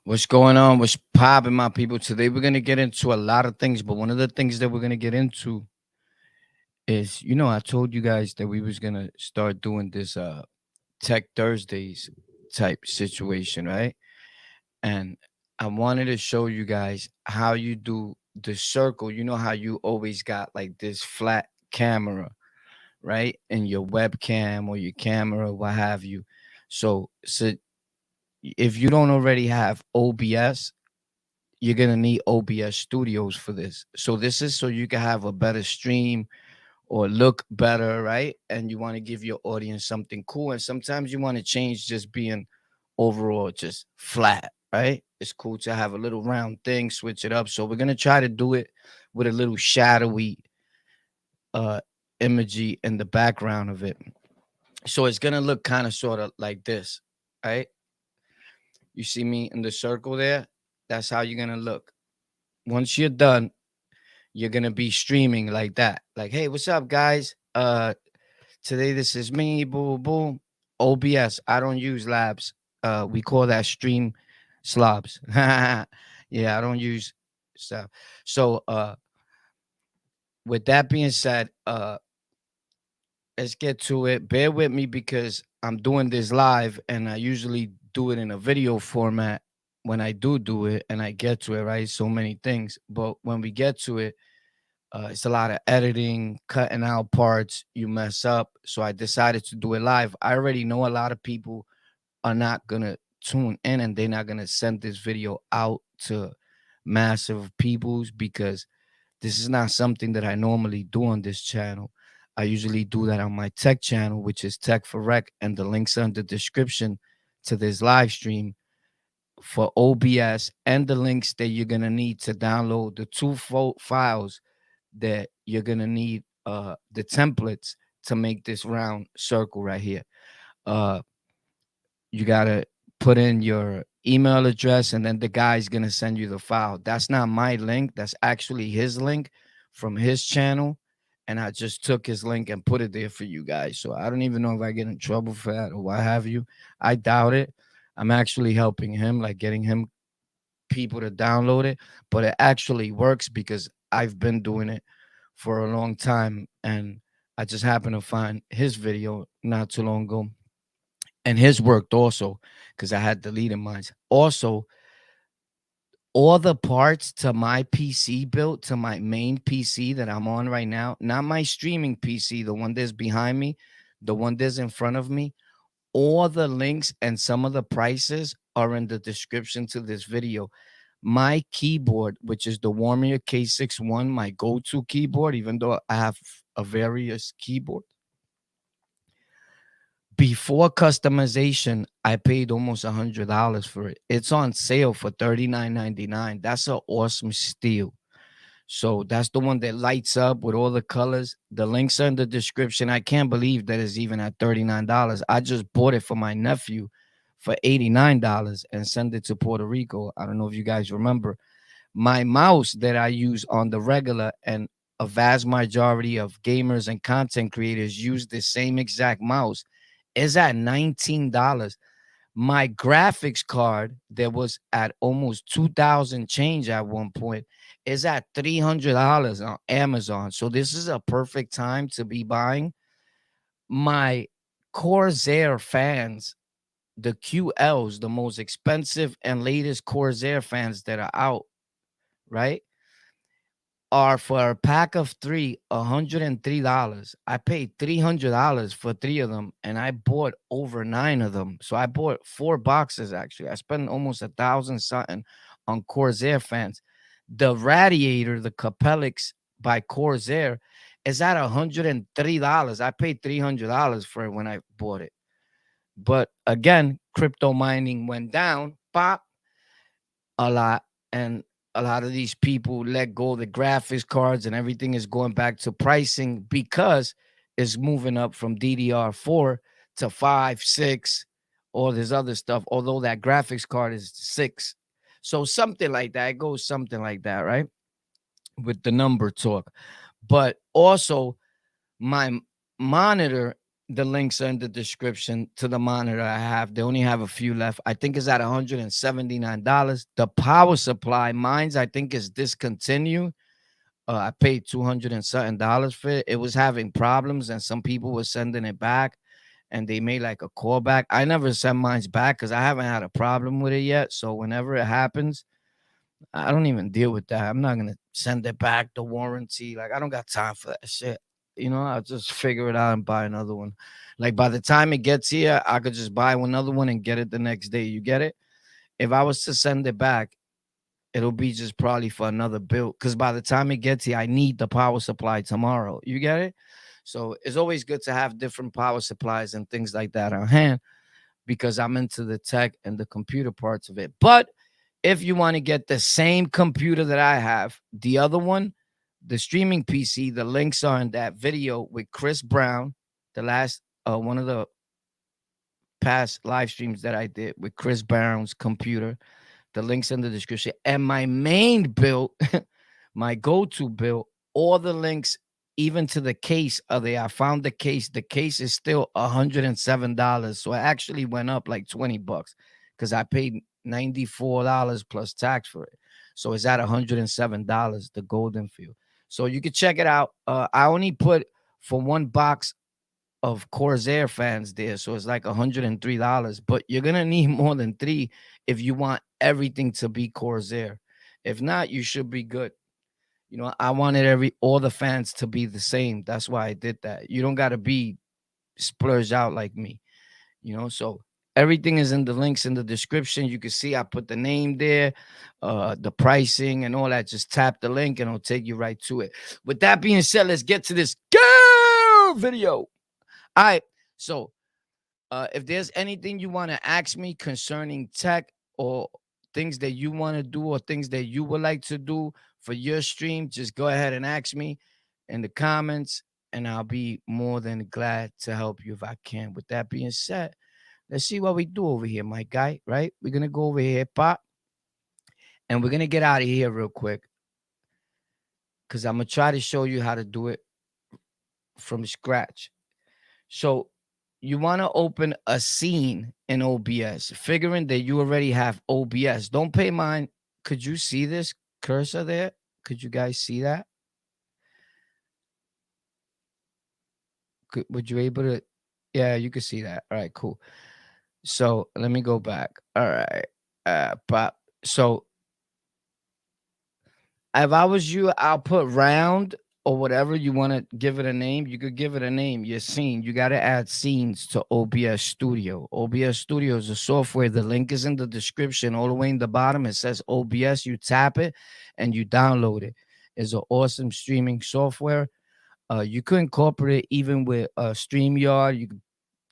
What's going on? What's popping, my people? Today we're gonna get into a lot of things, but one of the things that we're gonna get into is, I told you guys that we was gonna start doing this Tech Thursdays type situation, right? And I wanted to show you guys how you do the circle. You know how you always got like this flat camera, right? And your webcam or your camera, what have you. So if you don't already have OBS, you're gonna need OBS Studios for this. So this is so you can have a better stream or look better, right? And you want to give your audience something cool. And sometimes you want to change just being overall just flat, right? It's cool to have a little round thing, switch it up. So we're gonna try to do it with a little shadowy uh imagery in the background of it. So it's gonna look kind of sort of like this, right? You see me in the circle there? That's how you're gonna look. Once you're done, you're gonna be streaming like that. Like, hey, what's up, guys? Today this is me, boom, boom. OBS. I don't use labs. We call that stream slobs. Yeah, I don't use stuff. So with that being said, let's get to it. Bear with me because I'm doing this live and I usually do it in a video format when I do it and I get to it, right? So many things. But when we get to it, it's a lot of editing, cutting out parts. You mess up. So I decided to do it live. I already know a lot of people are not going to tune in and they're not going to send this video out to massive peoples because this is not something that I normally do on this channel. I usually do that on my tech channel, which is Tech for Rec, and the links are in the description to this live stream for OBS and the links that you're going to need to download the two files that you're gonna need the templates to make this round circle right here. Uh you gotta put in your email address and then the guy's gonna send you the file. That's not my link, that's actually his link from his channel. And I just took his link and put it there for you guys. So I don't even know if I get in trouble for that or what have you. I doubt it. I'm actually helping him, like getting him people to download it, but it actually works because I've been doing it for a long time and I just happened to find his video not too long ago and his worked also because I had deleted mine. Also, all the parts to my PC built to my main PC that I'm on right now, not my streaming PC, the one that's behind me, the one that's in front of me, all the links and some of the prices are in the description to this video. My keyboard, which is the Warrior K61, my go-to keyboard, even though I have a various keyboard. Before customization, I paid almost $100 for it. It's on sale for $39.99. That's an awesome steal. So that's the one that lights up with all the colors. The links are in the description. I can't believe that it's even at $39. I just bought it for my nephew for $89 and sent it to Puerto Rico. I don't know if you guys remember. My mouse that I use on the regular, and a vast majority of gamers and content creators use the same exact mouse, is at $19. My graphics card that was at almost 2,000 change at one point is at $300 on Amazon. So this is a perfect time to be buying. My Corsair fans, the QLs, the most expensive and latest Corsair fans that are out, right, are for a pack of three, $103. I paid $300 for three of them, and I bought over nine of them. So I bought four boxes actually. I spent almost 1,000 something on Corsair fans. The radiator, the Capellix by Corsair, is at $103. I paid $300 for it when I bought it. But again, crypto mining went down, pop, a lot, and a lot of these people let go of the graphics cards and everything is going back to pricing because it's moving up from DDR4 to 5, 6, all this other stuff, although that graphics card is 6. So something like that. It goes something like that, right? With the number talk. But also my monitor The links are in the description to the monitor I have. They only have a few left. I think it's at $179. The power supply, mine's I think is discontinued. I paid 200 and something dollars for it. It was having problems, and some people were sending it back, and they made like a callback. I never sent mine's back because I haven't had a problem with it yet. So whenever it happens, I don't even deal with that. I'm not gonna send it back, the warranty. Like I don't got time for that shit. I'll just figure it out and buy another one. Like by the time it gets here, I could just buy another one and get it the next day. You get it? If I was to send it back, it'll be just probably for another bill. Because by the time it gets here, I need the power supply tomorrow. You get it? So it's always good to have different power supplies and things like that on hand because I'm into the tech and the computer parts of it. But if you want to get the same computer that I have, the other one, the streaming PC, the links are in that video with Chris Brown, the last one of the past live streams that I did with Chris Brown's computer. The links in the description. And my main build, my go-to build, all the links, even to the case, are there. I found the case. The case is still $107. So it actually went up like 20 bucks because I paid $94 plus tax for it. So it's at $107, the Golden Field. So you can check it out. I only put for one box of Corsair fans there. So it's like $103. But you're gonna need more than three if you want everything to be Corsair. If not, you should be good. I wanted all the fans to be the same. That's why I did that. You don't gotta be splurged out like me, so everything is in the links in the description. You can see I put the name there, the pricing and all that. Just tap the link and it'll take you right to it. With that being said, let's get to this video. All right. So if there's anything you want to ask me concerning tech or things that you want to do or things that you would like to do for your stream, just go ahead and ask me in the comments, and I'll be more than glad to help you if I can. With that being said, let's see what we do over here, my guy, right? We're going to go over here, Pop, and we're going to get out of here real quick because I'm going to try to show you how to do it from scratch. So you want to open a scene in OBS, figuring that you already have OBS. Don't pay mind. Could you see this cursor there? Could you guys see that? Would you able to? Yeah, you could see that. All right, cool. So let me go back. All right. Pop. So if I was you, I'll put round or whatever you want to give it a name. You could give it a name. Your scene. You got to add scenes to OBS Studio. OBS Studio is a software. The link is in the description. All the way in the bottom, it says OBS. You tap it and you download it. It's an awesome streaming software. You could incorporate it even with StreamYard. You could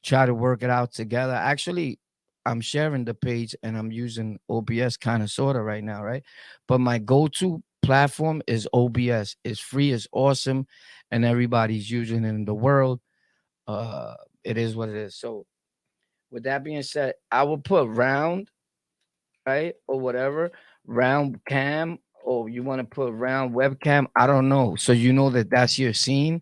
try to work it out together. Actually, I'm sharing the page and I'm using OBS kind of sort of right now, right? But my go-to platform is OBS. It's free, it's awesome, and everybody's using it in the world. It is what it is. So with that being said, I will put round, right? Or whatever, round cam, or you want to put round webcam. I don't know. So you know that that's your scene,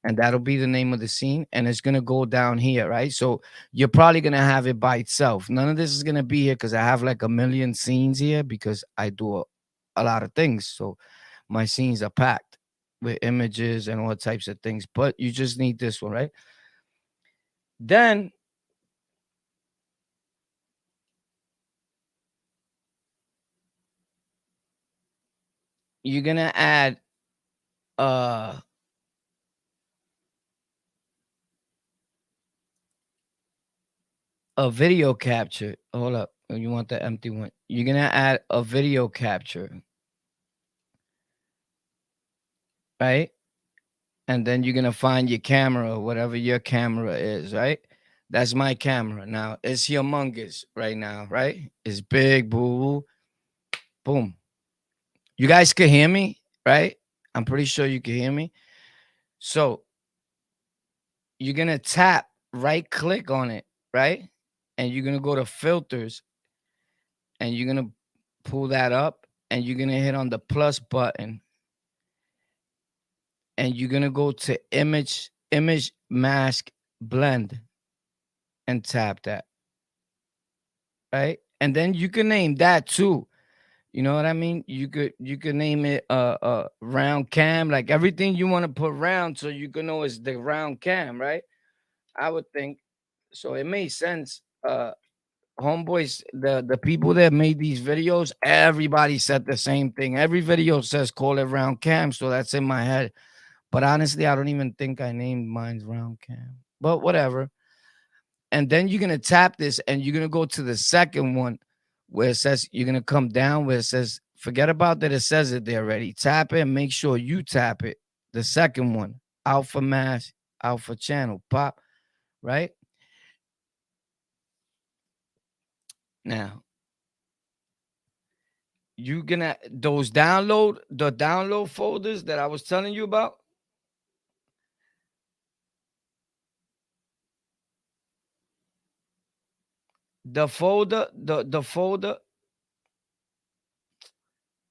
and that'll be the name of the scene, and it's gonna go down here, right? So you're probably gonna have it by itself. None of this is gonna be here because I have like a million scenes here because I do a lot of things. So my scenes are packed with images and all types of things. But you just need this one, right? Then you're gonna add uh a video capture. Hold up. You want the empty one. You're gonna add a video capture, right? And then you're gonna find your camera, whatever your camera is, right? That's my camera. Now it's humongous right now, right? It's big, boo. Boom. You guys can hear me, right? I'm pretty sure you can hear me. So you're gonna tap, right click on it, right? And you're gonna go to filters and you're gonna pull that up and you're gonna hit on the plus button and you're gonna go to image mask blend, and tap that, right? And then you can name that too. You know what I mean? You could name it round cam, like everything you want to put round, so you can know it's the round cam, right? I would think so. It made sense. Homeboys, the people that made these videos, everybody said the same thing. Every video says call it round cam, so that's in my head. But honestly, I don't even think I named mine's round cam. But whatever. And then you're gonna tap this and you're gonna go to the second one where it says you're gonna come down where it says forget about that it says it there already. Tap it and make sure you tap it. The second one, alpha mask, alpha channel, pop, right? Now you gonna those download folders that I was telling you about. The folder.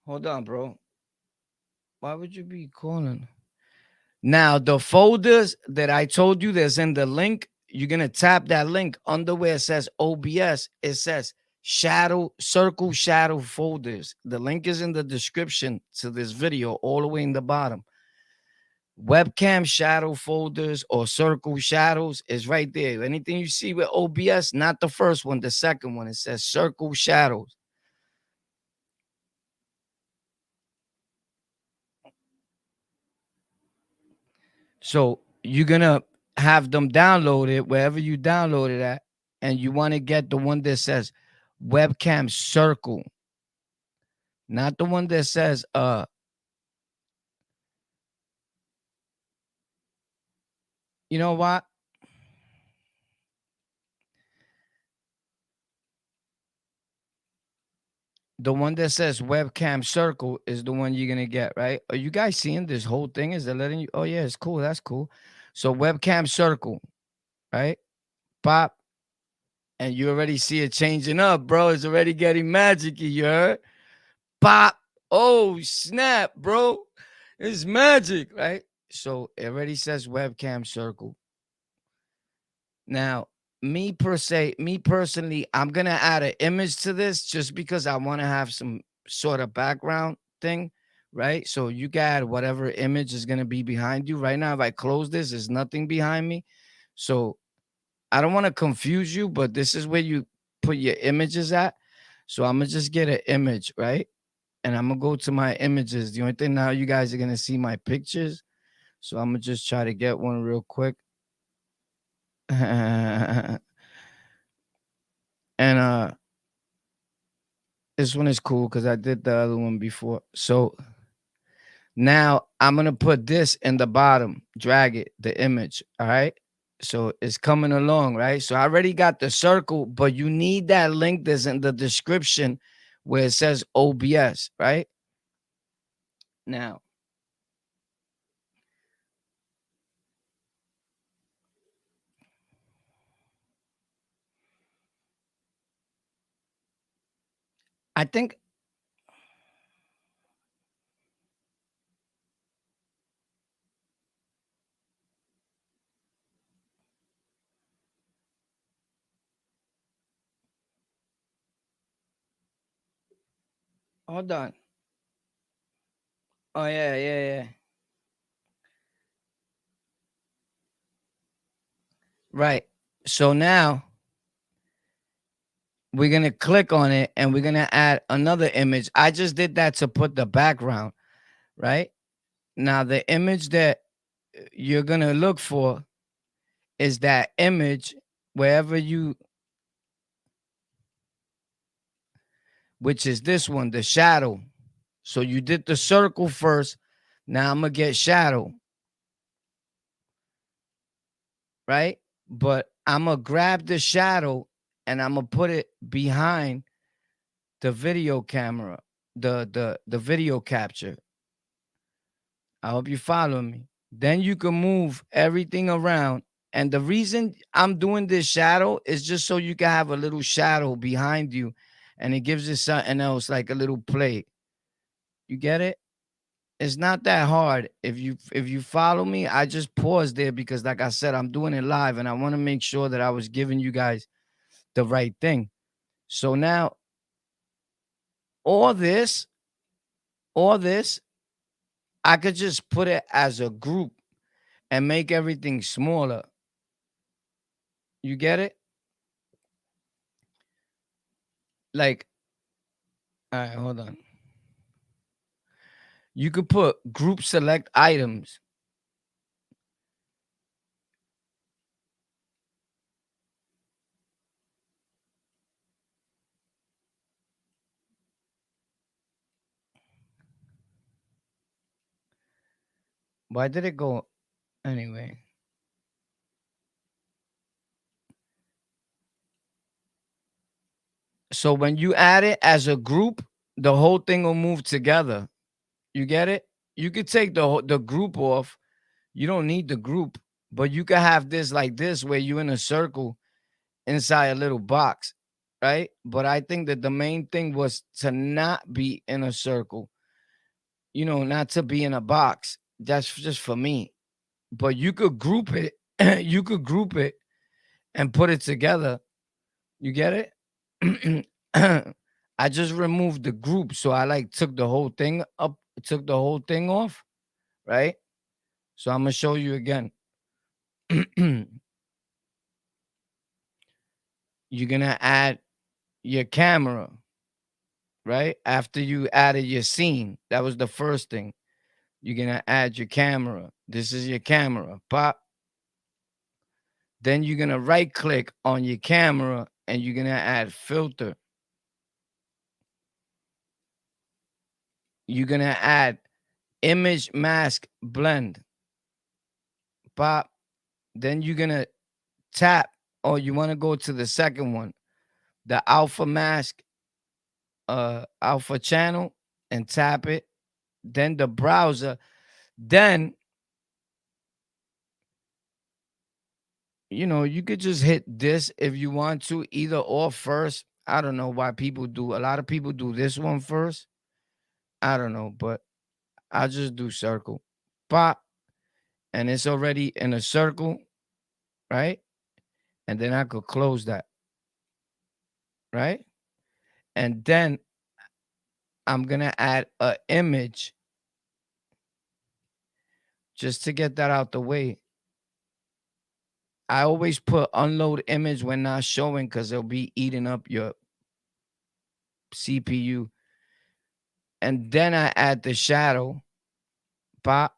Hold on, bro. Why would you be calling? Now, the folders that I told you that's in the link, you're going to tap that link under where it says OBS. It says circle shadow folders. The link is in the description to this video, all the way in the bottom. Webcam shadow folders or circle shadows is right there. Anything you see with OBS, not the first one, the second one, it says circle shadows. So you're gonna have them download it wherever you download it at, and you want to get the one that says webcam circle, not the one that says you know what? The one that says webcam circle is the one you're gonna get, right? Are you guys seeing this whole thing? Is it letting you? Oh yeah, it's cool. That's cool. So webcam circle, right? Pop, and you already see it changing up, bro. It's already getting magicy. You heard? Pop. Oh, snap, bro. It's magic, right? So it already says webcam circle. Now, me personally, I'm gonna add an image to this just because I want to have some sort of background thing, right? So you got whatever image is gonna be behind you. Right now, if I close this, there's nothing behind me. So I don't want to confuse you, but this is where you put your images at. So I'm gonna just get an image, right? And I'm gonna go to my images. The only thing now you guys are gonna see my pictures. So I'm gonna just try to get one real quick. And this one is cool because I did the other one before. So now I'm gonna put this in the bottom, drag it, the image. All right. So it's coming along, right? So I already got the circle, but you need that link that's in the description where it says OBS, right? Now, I think, hold on. Oh, yeah, yeah, yeah. Right. So now we're gonna click on it and we're gonna add another image. I just did that to put the background, right? Now the image that you're gonna look for is that image wherever you, which is this one, the shadow. So you did the circle first. Now I'm gonna get shadow, right? But I'm gonna grab the shadow and I'm gonna put it behind the video camera, the video capture. I hope you follow me. Then you can move everything around. And the reason I'm doing this shadow is just so you can have a little shadow behind you and it gives it something else like a little play. You get it? It's not that hard. If you follow me, I just paused there because like I said, I'm doing it live and I want to make sure that I was giving you guys the right thing. So now all this, all this, I could just put it as a group and make everything smaller. You get it? Like, all right, hold on. You could put group select items. Why did it go anyway? So when you add it as a group, the whole thing will move together. You get it? You could take the group off. You don't need the group, but you could have this like this where you in a circle inside a little box, right? But I think that the main thing was to not be in a circle, not to be in a box. That's just for me. But you could group it. You could group it and put it together. You get it? I just removed the group, so I like took the whole thing up, took the whole thing off, right? So I'm gonna show you again. You're gonna add your camera, right? After you added your scene, that was the first thing. You're gonna add your camera. This is your camera. Pop. Then you're gonna right click on your camera and you're gonna add filter. You're gonna add image mask blend. Pop. Then you're gonna tap, or you want to go to the second one, the alpha mask, alpha channel, and tap it. Then the browser. Then you could just hit this if you want to, either or first. I don't know why people do. A lot of people do this one first. I don't know, but I just do circle. Pop, and it's already in a circle, right? And then I could close that, right? And then I'm gonna add a image just to get that out the way. I always put unload image when not showing because it'll be eating up your CPU. And then I add the shadow. Pop,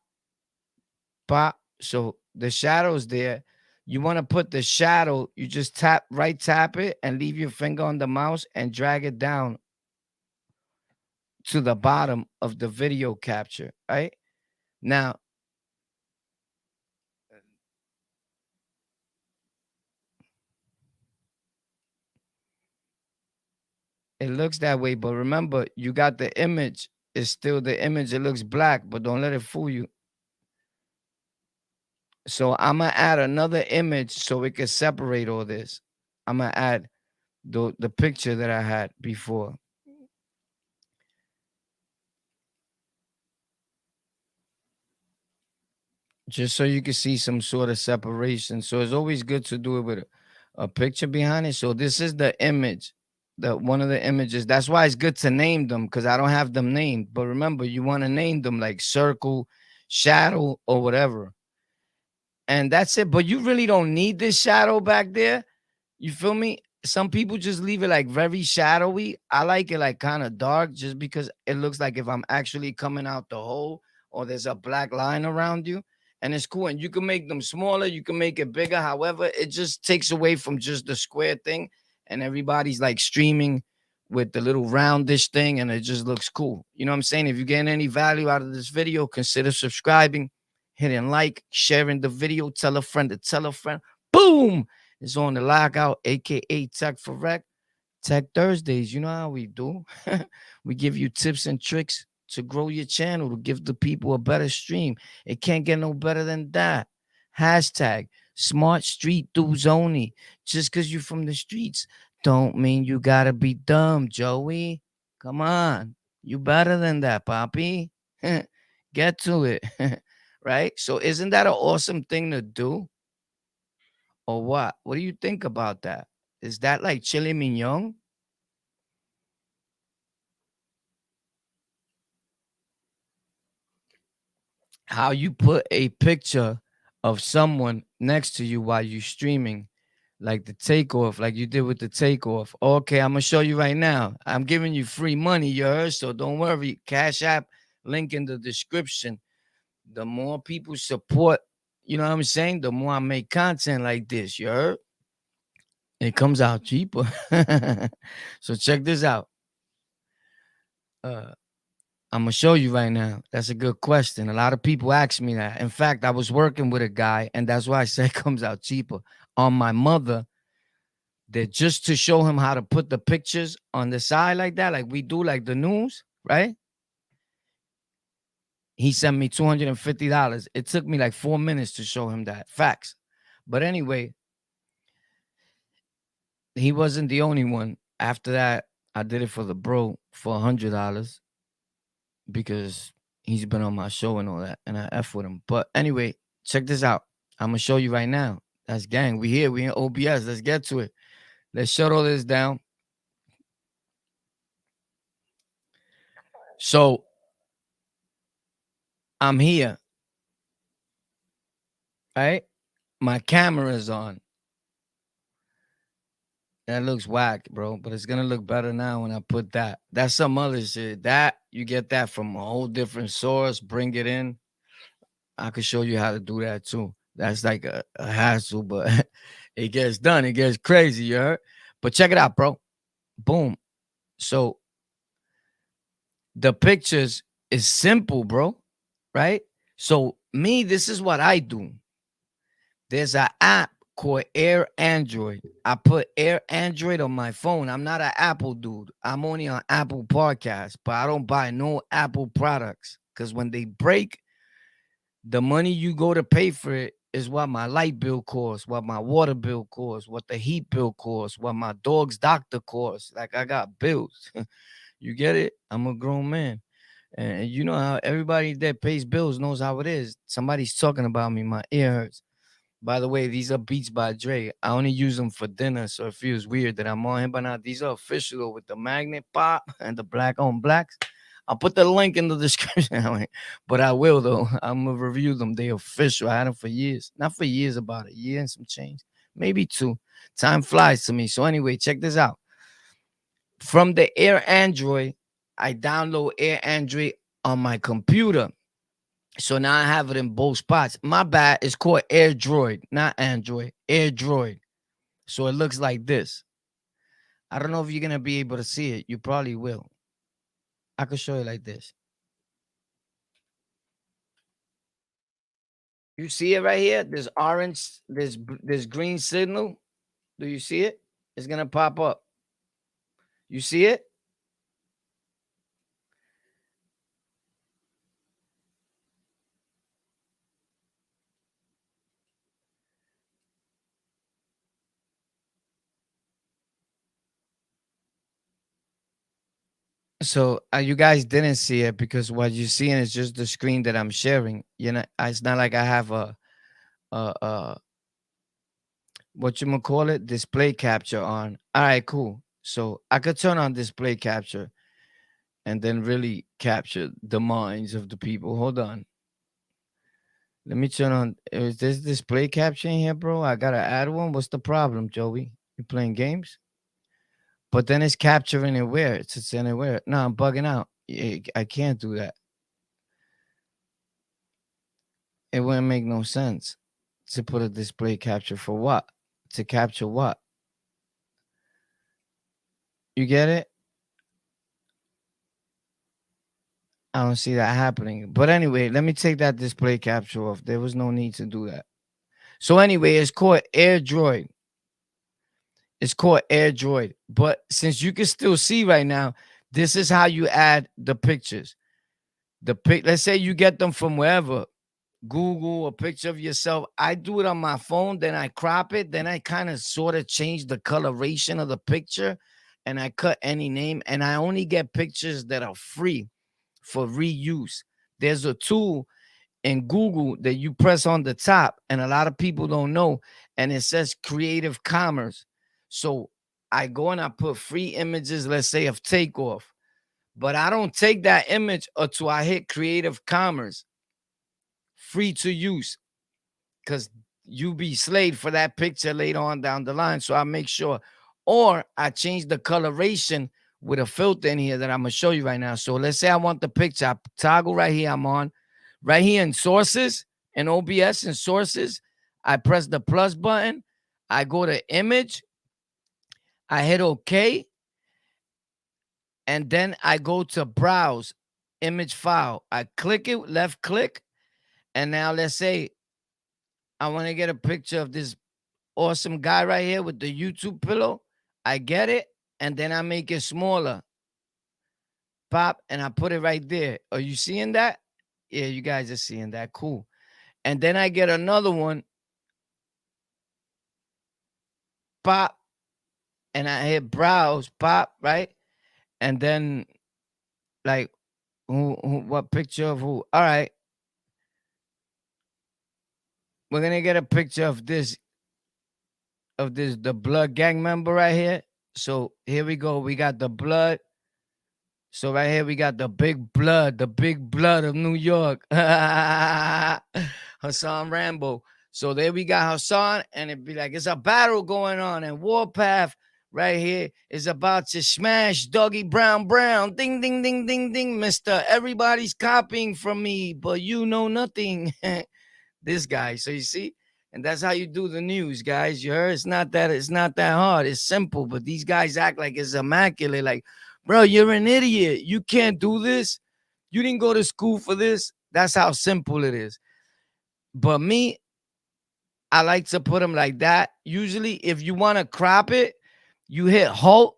pop. So the shadow's there. You want to put the shadow, you just right tap it and leave your finger on the mouse and drag it down to the bottom of the video capture, right? Now, it looks that way, but remember, you got the image. It's still the image. It looks black, but don't let it fool you. So I'm gonna add another image so we can separate all this. I'm gonna add the picture that I had before. Just so you can see some sort of separation. So it's always good to do it with a picture behind it. So this is the image, the one of the images. That's why it's good to name them because I don't have them named. But remember, you want to name them like circle, shadow, or whatever. And that's it. But you really don't need this shadow back there. You feel me? Some people just leave it like very shadowy. I like it like kind of dark just because it looks like if I'm actually coming out the hole or there's a black line around you. And it's cool. And you can make them smaller, you can make it bigger. However, it just takes away from just the square thing. And everybody's like streaming with the little roundish thing, and it just looks cool. You know what I'm saying? If you're getting any value out of this video, consider subscribing, hitting like, sharing the video, tell a friend to tell a friend. Boom! It's on the lockout, aka Tech for Rec. Tech Thursdays. You know how we do. We give you tips and tricks to grow your channel, to give the people a better stream. It can't get no better than that. Hashtag smart street dudes only. Just because you're from the streets don't mean you gotta be dumb, Joey. Come on. You better than that, Poppy. Get to it. Right? So isn't that an awesome thing to do? Or what? What do you think about that? Is that like chili mignon? How you put a picture of someone next to you while you streaming, like the takeoff, like you did with the takeoff. Okay, I'm gonna show you right now. I'm giving you free money, you heard? So don't worry. Cash App link in the description. The more people support, you know what I'm saying? The more I make content like this, you heard? It comes out cheaper. So check this out. Uh, I'm gonna show you right now. That's a good question. A lot of people ask me that. In fact, I was working with a guy, and that's why I said it comes out cheaper. On my mother, that just to show him how to put the pictures on the side like that, like we do, like the news, right? He sent me $250. It took me like 4 minutes to show him that. Facts. But anyway, he wasn't the only one. After that, I did it for the bro for $100 because he's been on my show and all that, and I F with him. But anyway, check this out. I'm gonna show you right now. That's gang. We here. We in OBS. Let's get to it. Let's shut all this down. So I'm here, right? My camera is on. That looks whack, bro. But it's gonna look better now when I put that. That's some other shit. That you get that from a whole different source. Bring it in. I could show you how to do that too. That's like a hassle, but it gets done. It gets crazy, you heard? But check it out, bro. Boom. So the pictures is simple, bro. Right? So me, this is what I do. There's an app called Air Android. I put Air Android on my phone. I'm not an Apple dude. I'm only on Apple Podcasts, but I don't buy no Apple products because when they break, the money you go to pay for it is what my light bill costs, what my water bill costs, what the heat bill costs, what my dog's doctor costs. Like I got bills. You get it? I'm a grown man. And you know how everybody that pays bills knows how it is. Somebody's talking about me. My ear hurts. By the way, these are Beats by Dre. I only use them for dinner, so it feels weird that I'm on him. But now these are official though, with the magnet pop and the black on blacks. I'll put the link in the description, but I will though. I'm gonna review them. They official. I had them for years, not for years, about a year and some change, maybe two. Time flies to me. So anyway, check this out. From the Air Android, I download Air Android on my computer. So now I have it in both spots. My bad. It's called Air Droid, not Android. Air Droid. So it looks like this. I don't know if you're gonna be able to see it. You probably will. I could show you like this. You see it right here? There's orange, there's green signal. Do you see it? It's gonna pop up. You see it? So you guys didn't see it because what you're seeing is just the screen that I'm sharing. You know, it's not like I have a what you gonna call it, display capture on. All right, cool. So I could turn on display capture and then really capture the minds of the people. Hold on. Let me turn on. Is this display capture in here, bro? I gotta add one. What's the problem, Joey? You playing games? But then it's capturing it where? It's anywhere. No, I'm bugging out. I can't do that. It wouldn't make no sense to put a display capture for what? To capture what? You get it? I don't see that happening. But anyway, let me take that display capture off. There was no need to do that. So anyway, it's called Air Droid. It's called Air Droid. But since you can still see right now, this is how you add the pictures. Let's say you get them from wherever. Google a picture of yourself. I do it on my phone, then I crop it, then I kind of sort of change the coloration of the picture and I cut any name and I only get pictures that are free for reuse. there's a tool in Google that you press on the top, and a lot of people don't know, and it says Creative Commerce. So I go and I put free images, let's say of Takeoff, but I don't take that image until I hit Creative Commerce, free to use, because you be slayed for that picture later on down the line. So I make sure, or I change the coloration with a filter in here that I'm gonna show you right now. So let's say I want the picture, I toggle right here, I'm on right here in sources, in OBS and sources. I press the plus button, I go to image, I hit OK, and then I go to browse image file. I click it, left click, and now let's say I want to get a picture of this awesome guy right here with the YouTube pillow. I get it, and then I make it smaller. Pop, and I put it right there. Are you seeing that? Yeah, you guys are seeing that. Cool. And then I get another one. Pop, and I hit browse. Pop, right? And then like, what picture of who? All right. We're gonna get a picture of this, the blood gang member right here. So here we go. We got the blood. So right here we got the big blood of New York. Hassan Rambo. So there we got Hassan, and it'd be like it's a battle going on, and Warpath right here is about to smash Dougie Brown. Ding, ding, ding, ding, ding, mister. Everybody's copying from me, but you know nothing. This guy. So you see, and that's how you do the news, guys. You heard? It's not that hard. It's simple, but these guys act like it's immaculate. Like, bro, you're an idiot. You can't do this. You didn't go to school for this. That's how simple it is. But me, I like to put them like that. Usually, if you want to crop it, you hit Halt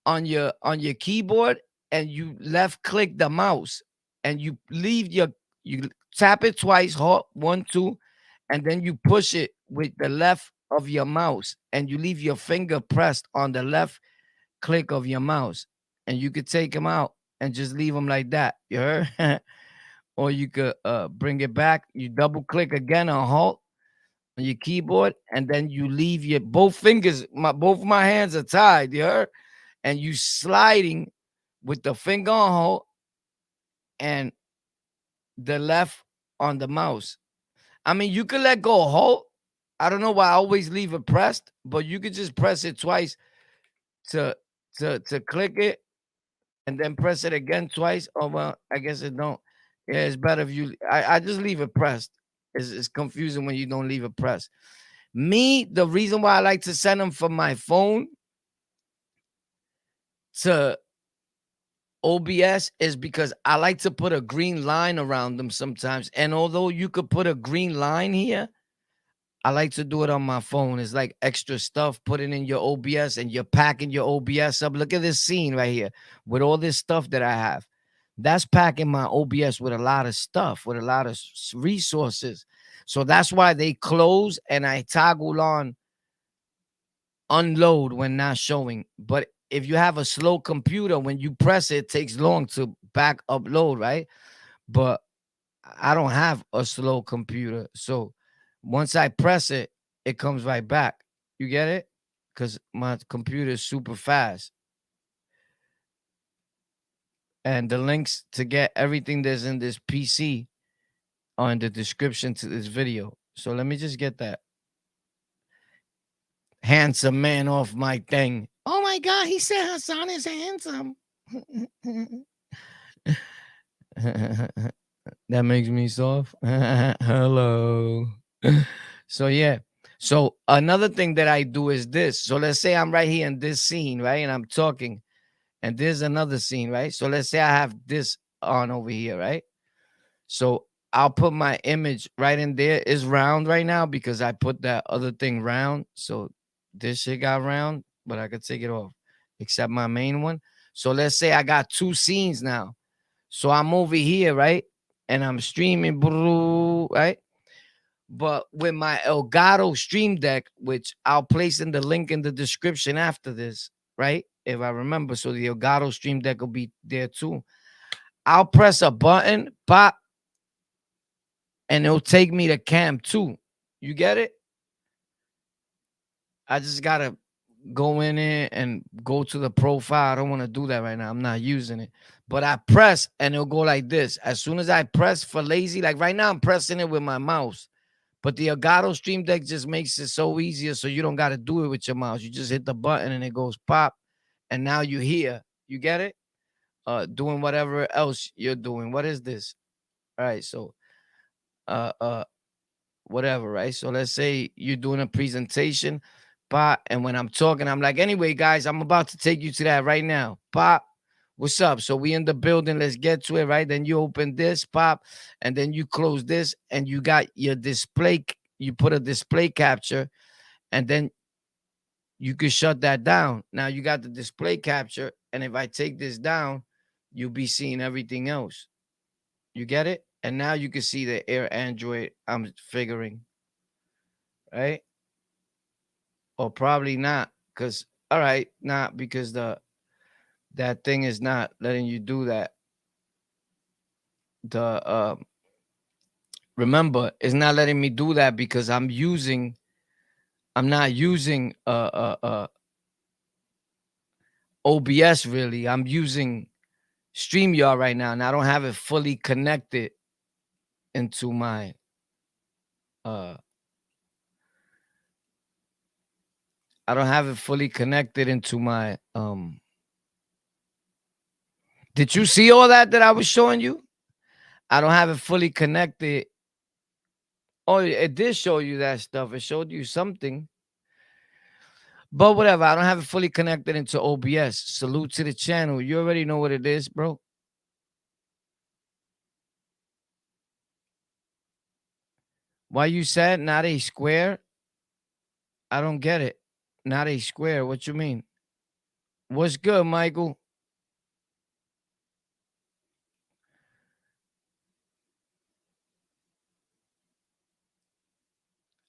on your keyboard and you left click the mouse and you tap it twice, Halt 1, 2, and then you push it with the left of your mouse and you leave your finger pressed on the left click of your mouse, and you could take them out and just leave them like that. You heard? Or you could bring it back. You double click again on Halt on your keyboard, and then you leave your both fingers. Both my hands are tied. You heard? And you sliding with the finger on Halt and the left on the mouse. I mean, you could let go Halt. I don't know why I always leave it pressed, but you could just press it twice to click it, and then press it again twice. Oh well, I guess it don't. Yeah, it's better if you. I just leave it pressed. It's confusing when you don't leave it pressed. Me, the reason why I like to send them from my phone to OBS is because I like to put a green line around them sometimes. And although you could put a green line here, I like to do it on my phone. It's like extra stuff, put it in your OBS, and you're packing your OBS up. Look at this scene right here with all this stuff that I have. That's packing my OBS with a lot of stuff, with a lot of resources. So that's why they close and I toggle on unload when not showing. But if you have a slow computer, when you press it, it takes long to back upload, right? But I don't have a slow computer. So once I press it, it comes right back. You get it? Because my computer is super fast. And the links to get everything that's in this PC are in the description to this video. So let me just get that handsome man off my thing. Oh my God, he said Hassan is handsome. That makes me soft. Hello. So yeah. So another thing that I do is this. So let's say I'm right here in this scene, right? And I'm talking, and there's another scene, right? So let's say I have this on over here, right? So I'll put my image right in there. It's round right now because I put that other thing round. So this shit got round, but I could take it off, except my main one. So let's say I got two scenes now. So I'm over here, right? And I'm streaming, right? But with my Elgato Stream Deck, which I'll place in the link in the description after this, right? If I remember. So the Elgato Stream Deck will be there too. I'll press a button, pop, and it'll take me to cam 2. You get it? I just gotta go in it and go to the profile. I don't want to do that right now. I'm not using it. But I press and it'll go like this. As soon as I press for lazy, like right now, I'm pressing it with my mouse. But the Elgato Stream Deck just makes it so easier, so you don't got to do it with your mouse. You just hit the button and it goes pop, and now you here. You get it? Doing whatever else you're doing. What is this? All right, so uh uh whatever, right? So let's say you're doing a presentation, pop, and when I'm talking, I'm like, anyway, guys, I'm about to take you to that right now. Pop, what's up? So we in the building, let's get to it, right? Then you open this, pop, and then you close this, and you got your display, you put a display capture, and then you could shut that down. Now you got the display capture, and if I take this down, you'll be seeing everything else. You get it? And now you can see the Air Android I'm figuring, right? Or probably not, because all right, not because the that thing is not letting you do that. The remember, it's not letting me do that because I'm not using OBS really. I'm using StreamYard right now, and I don't have it fully connected into my uh I don't have it fully connected into my did you see all that I was showing you? I don't have it fully connected. Oh, it did show you that stuff. It showed you something. But whatever, I don't have it fully connected into OBS. Salute to the channel. You already know what it is, bro. Why you said not a square? I don't get it. Not a square. What you mean? What's good, Michael?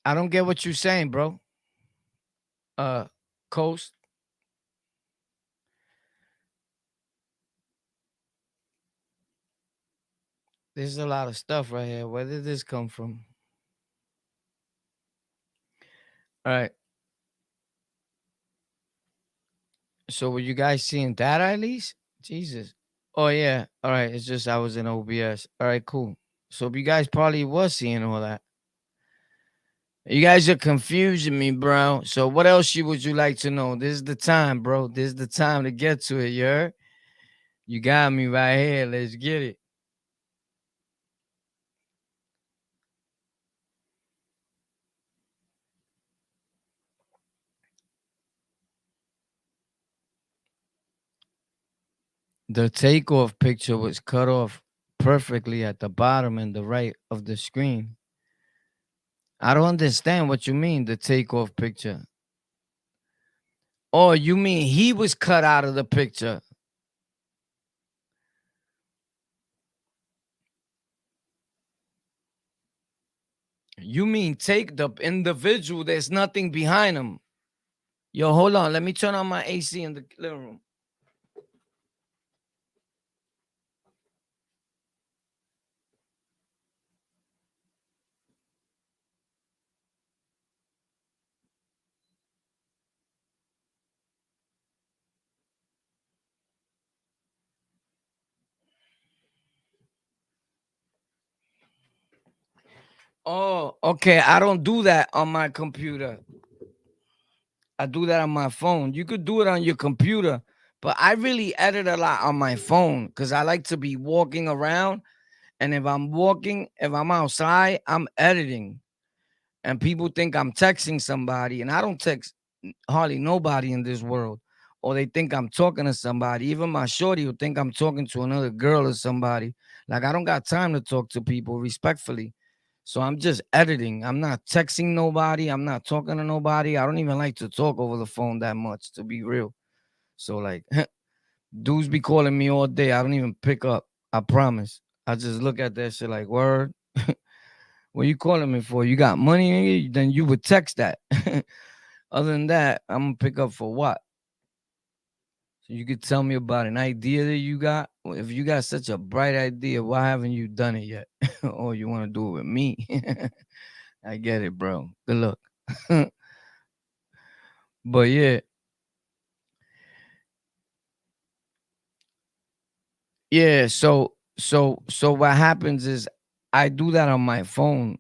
I don't get what you're saying, bro. Uh, Coast. There's a lot of stuff right here. Where did this come from? All right. So were you guys seeing that at least? Jesus. Oh yeah. All right. It's just I was in OBS. All right, cool. So you guys probably was seeing all that. You guys are confusing me, bro. So what else would you like to know? This is the time, bro. This is the time to get to it, you heard? You got me right here. Let's get it. The takeoff picture was cut off perfectly at the bottom and the right of the screen. I don't understand what you mean, the takeoff picture. Oh, you mean he was cut out of the picture? You mean take the individual, there's nothing behind him. Yo, hold on. Let me turn on my AC in the living room. Oh, okay. I don't do that on my computer. I do that on my phone. You could do it on your computer, but I really edit a lot on my phone because I like to be walking around. And if I'm walking, if I'm outside, I'm editing. And people think I'm texting somebody, and I don't text hardly nobody in this world. Or they think I'm talking to somebody. Even my shorty will think I'm talking to another girl or somebody. Like I don't got time to talk to people respectfully. So I'm just editing. I'm not texting nobody. I'm not talking to nobody. I don't even like to talk over the phone that much, to be real. So like dudes be calling me all day. I don't even pick up. I promise. I just look at that shit like, word. What you calling me for? You got money? Then you would text that. Other than that, I'm gonna pick up for what? You could tell me about an idea that you got. Well, if you got such a bright idea, why haven't you done it yet? Or you want to do it with me? I get it, bro. Good luck. But yeah. So what happens is I do that on my phone.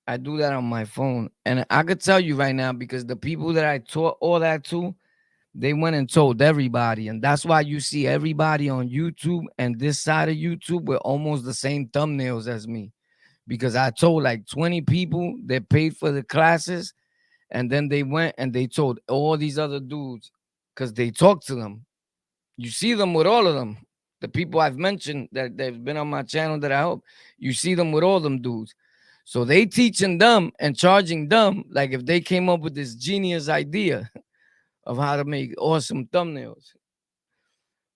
I do that on my phone, and I could tell you right now because the people that I taught all that to, they went and told everybody, and that's why you see everybody on YouTube and this side of YouTube with almost the same thumbnails as me, because I told like 20 people that paid for the classes, and then they went and they told all these other dudes because they talked to them. You see them with all of them. The people I've mentioned that they've been on my channel that I hope you see them with all them dudes. So they teaching them and charging them like if they came up with this genius idea of how to make awesome thumbnails,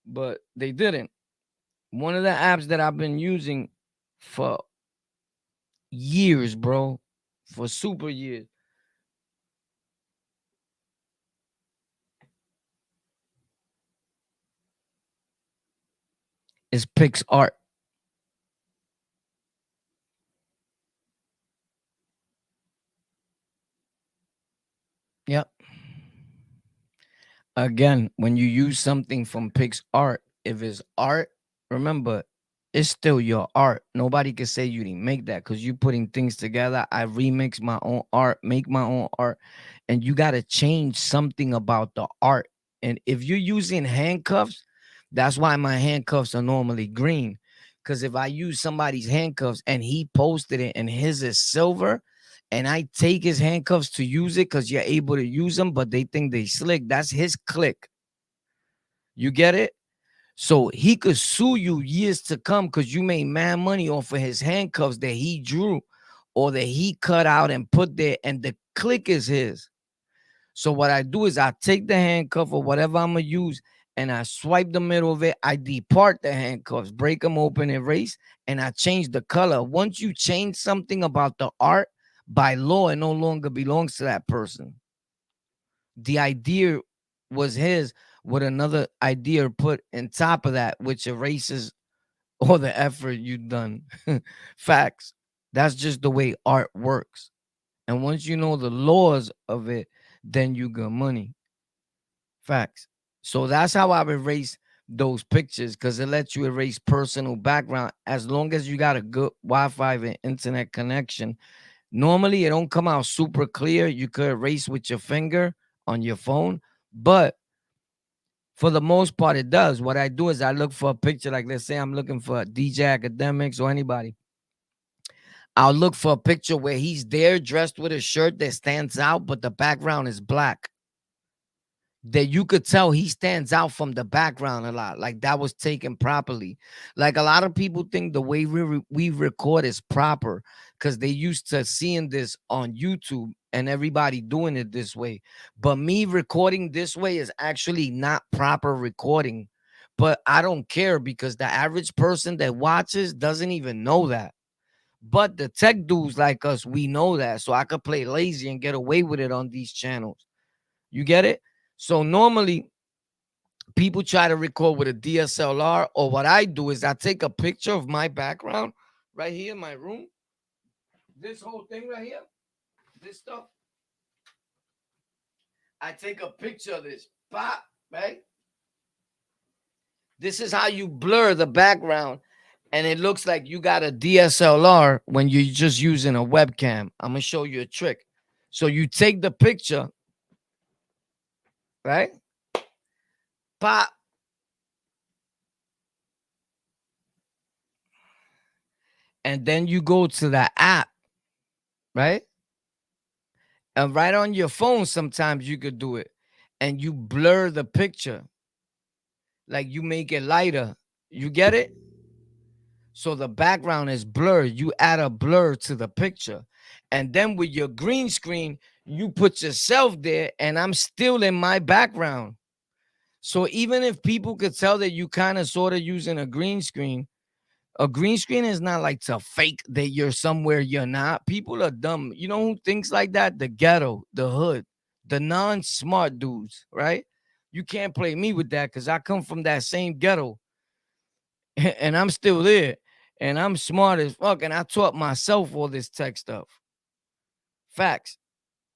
but they didn't. One of the apps that I've been using for years, bro, for super years, is PixArt. Yep. Again, when you use something from PixArt, if it's art, remember, it's still your art. Nobody can say you didn't make that because you putting things together. I remix my own art, make my own art, and you got to change something about the art. And if you're using handcuffs, that's why my handcuffs are normally green. Because if I use somebody's handcuffs and he posted it and his is silver, and I take his handcuffs to use it because you're able to use them, but they think they slick. That's his click. You get it? So he could sue you years to come because you made mad money off of his handcuffs that he drew or that he cut out and put there, and the click is his. So what I do is I take the handcuff or whatever I'm gonna use and I swipe the middle of it. I depart the handcuffs, break them open, erase, and I change the color. Once you change something about the art, by law, it no longer belongs to that person. The idea was his with another idea put in top of that, which erases all the effort you've done. Facts. That's just the way art works. And once you know the laws of it, then you got money. Facts. So that's how I erase those pictures because it lets you erase personal background as long as you got a good Wi-Fi and internet connection. Normally, it don't come out super clear. You could erase with your finger on your phone, but for the most part, it does. What I do is I look for a picture, like let's say I'm looking for DJ Academics or anybody. I'll look for a picture where he's there dressed with a shirt that stands out, but the background is black, that you could tell he stands out from the background a lot, like that was taken properly. Like a lot of people think the way we record is proper because they used to seeing this on YouTube and everybody doing it this way, but me recording this way is actually not proper recording. But I don't care because the average person that watches doesn't even know that. But the tech dudes like us, we know that, so I could play lazy and get away with it on these channels. You get it? So normally people try to record with a DSLR, or what I do is I take a picture of my background right here in my room. This whole thing right here, this stuff. I take a picture of this. Pop, right? This is how you blur the background. And it looks like you got a DSLR when you're just using a webcam. I'm going to show you a trick. So you take the picture, right? Pop. And then you go to the app, right? And right on your phone, sometimes you could do it. And you blur the picture. Like you make it lighter. You get it? So the background is blurred. You add a blur to the picture. And then with your green screen, you put yourself there, and I'm still in my background. So even if people could tell that you kind of sort of using a green screen is not like to fake that you're somewhere you're not. People are dumb. You know who thinks like that? The ghetto, the hood, the non-smart dudes, right? You can't play me with that because I come from that same ghetto and I'm still there. And I'm smart as fuck. And I taught myself all this tech stuff. Facts.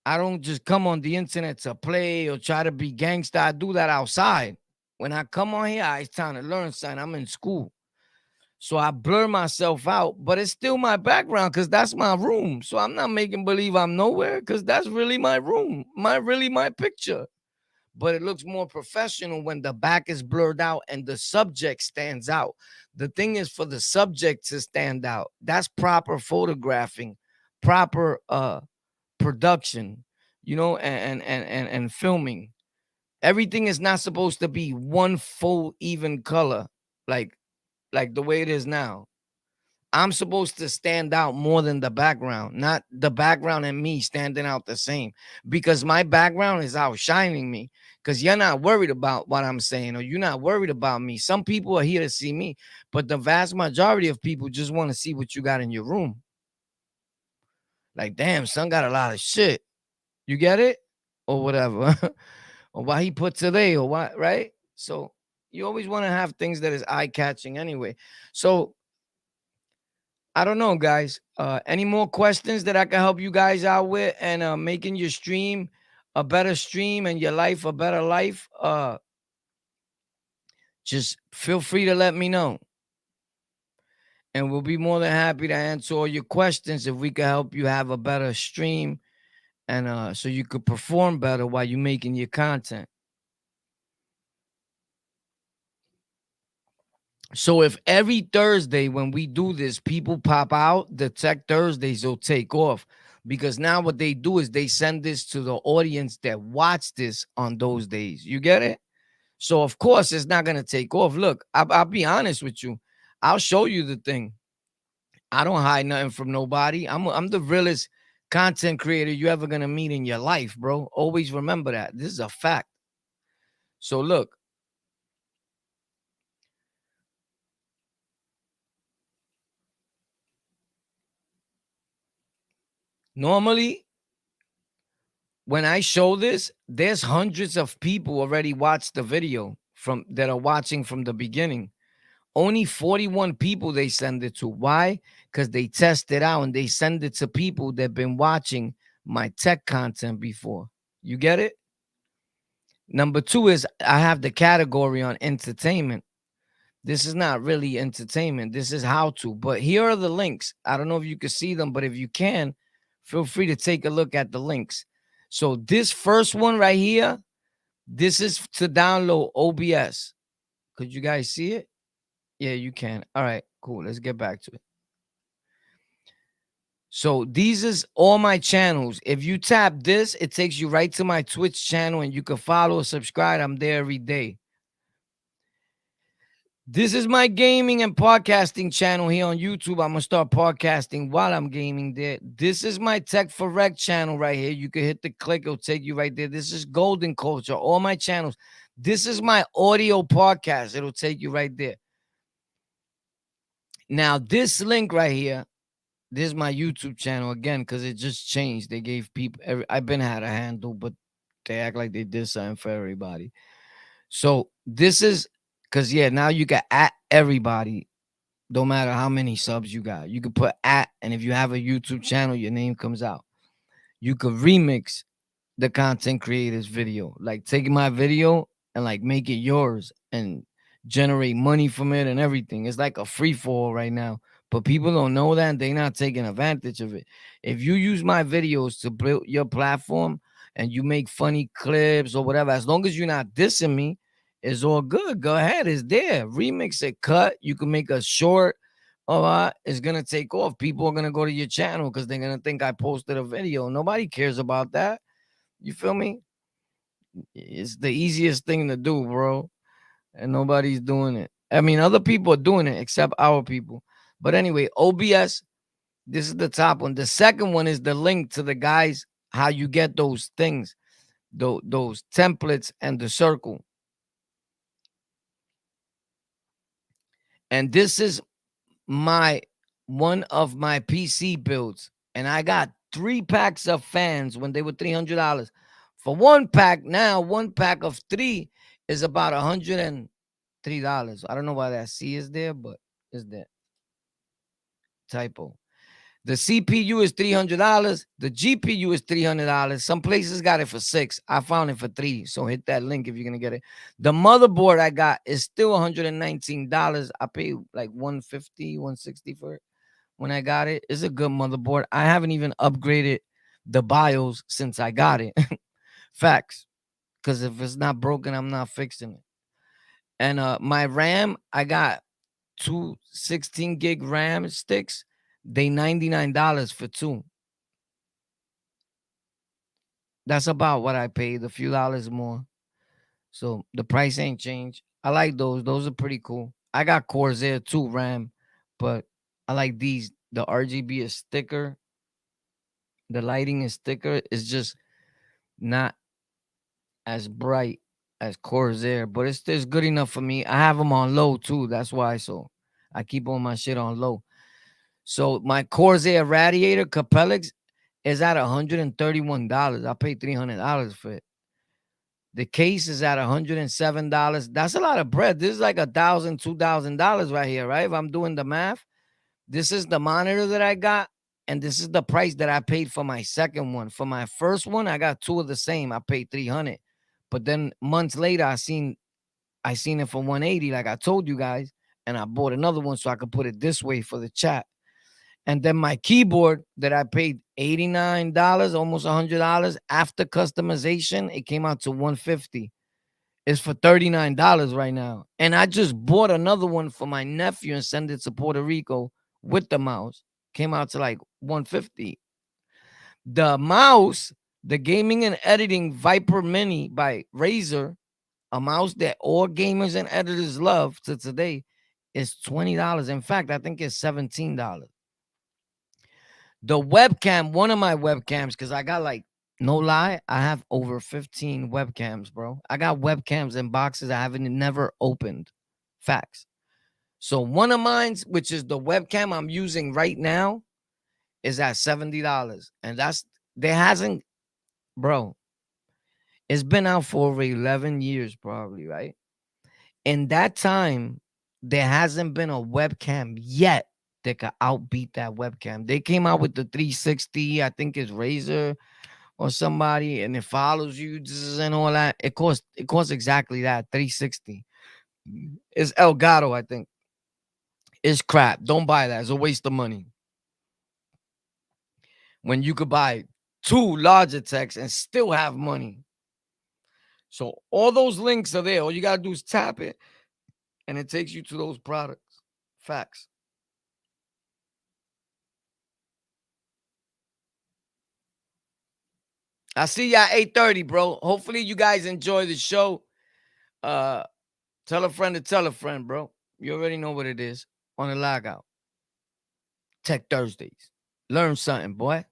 I don't just come on the internet to play or try to be gangster. I do that outside. When I come on here, it's time to learn something. I'm in school. So I blur myself out, but it's still my background because that's my room. So I'm not making believe I'm nowhere because that's really my room, my picture. But it looks more professional when the back is blurred out and the subject stands out. The thing is for the subject to stand out. That's proper photographing, proper production, and filming. Everything is not supposed to be one full even color like the way it is now. I'm supposed to stand out more than the background, not the background and me standing out the same, because my background is outshining me. Because you're not worried about what I'm saying, or you're not worried about me. Some people are here to see me, but the vast majority of people just want to see what you got in your room. Like, damn, son got a lot of shit. You get it? Or whatever. Or why he put today, or what, right? So you always want to have things that is eye-catching anyway. So I don't know, guys. Any more questions that I can help you guys out with and making your stream a better stream and your life a better life? Just feel free to let me know. And we'll be more than happy to answer all your questions if we can help you have a better stream and so you could perform better while you're making your content. So if every Thursday when we do this, people pop out, the Tech Thursdays will take off. Because now what they do is they send this to the audience that watch this on those days. You get it? So of course it's not gonna take off. Look, I'll be honest with you. I'll show you the thing. I don't hide nothing from nobody. I'm the realest content creator you ever gonna meet in your life, bro. Always remember that. This is a fact. So look, normally when I show this, there's hundreds of people already watched the video from that are watching from the beginning. Only 41 people they send it to. Why? Because they test it out and they send it to people that have been watching my tech content before. You get it? Number two is I have the category on entertainment. This is not really entertainment. This is how to. But here are the links. I don't know if you can see them, but if you can, feel free to take a look at the links. So this first one right here, this is to download OBS. Could you guys see it? Yeah, you can. All right, cool. Let's get back to it. So these is all my channels. If you tap this, it takes you right to my Twitch channel and you can follow or subscribe. I'm there every day. This is my gaming and podcasting channel here on YouTube. I'm going to start podcasting while I'm gaming there. This is my Tech for Rec channel right here. You can hit the click. It'll take you right there. This is Golden Culture. All my channels. This is my audio podcast. It'll take you right there. Now, this link right here, this is my YouTube channel again because it just changed. They gave people, I've been had a handle, but they act like they did something for everybody. So this is, because, yeah, now you can at everybody, no matter how many subs you got. You can put at, and if you have a YouTube channel, your name comes out. You could remix the content creators video, like take my video and like make it yours and generate money from it and everything. It's like a free fall right now, but people don't know that and they're not taking advantage of it. If you use my videos to build your platform and you make funny clips or whatever, as long as you're not dissing me, it's all good. Go ahead, it's there. Remix it, cut. You can make a short. All right, it's gonna take off. People are gonna go to your channel because they're gonna think I posted a video. Nobody cares about that. You feel me? It's the easiest thing to do, bro. And nobody's doing it. I mean, other people are doing it except our people. But anyway, OBS, this is the top one. The second one is the link to the guys, how you get those things, those templates and the circle. And this is one of my PC builds. And I got 3 packs of fans when they were $300. For one pack now, one pack of 3 is about $103. I don't know why that C is there, but it's there. Typo. The CPU is $300. The GPU is $300. Some places got it for $6. I found it for $3. So hit that link if you're gonna get it. The motherboard I got is still $119. I paid like $150, $160 for it when I got it. It's a good motherboard. I haven't even upgraded the BIOS since I got it. Facts. Because if it's not broken, I'm not fixing it. And my RAM, I got two 16 gig RAM sticks. They $99 for two. That's about what I paid, a few dollars more. So the price ain't changed. I like those. Those are pretty cool. I got Corsair too, RAM, but I like these. The RGB is thicker. The lighting is thicker. It's just not as bright as Corsair, but it's still good enough for me. I have them on low too. That's why. So I keep all my shit on low. So my Corsair radiator Capellix is at $131. I paid $300 for it. The case is at $107. That's a lot of bread. This is like $1,000, $2,000 right here, right? If I'm doing the math, this is the monitor that I got, and this is the price that I paid for my second one. For my first one, I got two of the same. I paid $300, but then months later, I seen it for $180, like I told you guys, and I bought another one so I could put it this way for the chat. And then my keyboard that I paid $89, almost $100 after customization, it came out to $150. It's for $39 right now. And I just bought another one for my nephew and sent it to Puerto Rico with the mouse. Came out to like $150. The mouse, the gaming and editing Viper Mini by Razer, a mouse that all gamers and editors love to today, is $20. In fact, I think it's $17. The webcam, one of my webcams, because I got like, no lie, I have over 15 webcams, bro. I got webcams in boxes I haven't never opened. Facts. So one of mine, which is the webcam I'm using right now, is at $70. And there hasn't, bro, it's been out for over 11 years, probably, right? In that time, there hasn't been a webcam yet that could outbeat that webcam. They came out with the 360, I think it's Razer or somebody, and it follows you and all that. It costs exactly that, 360. It's Elgato, I think. It's crap. Don't buy that. It's a waste of money. When you could buy two Logitechs and still have money. So all those links are there. All you gotta do is tap it, and it takes you to those products. Facts. I see you at 8:30, bro. Hopefully you guys enjoy the show. Tell a friend to tell a friend, bro. You already know what it is on the Lockout. Tech Thursdays. Learn something, boy.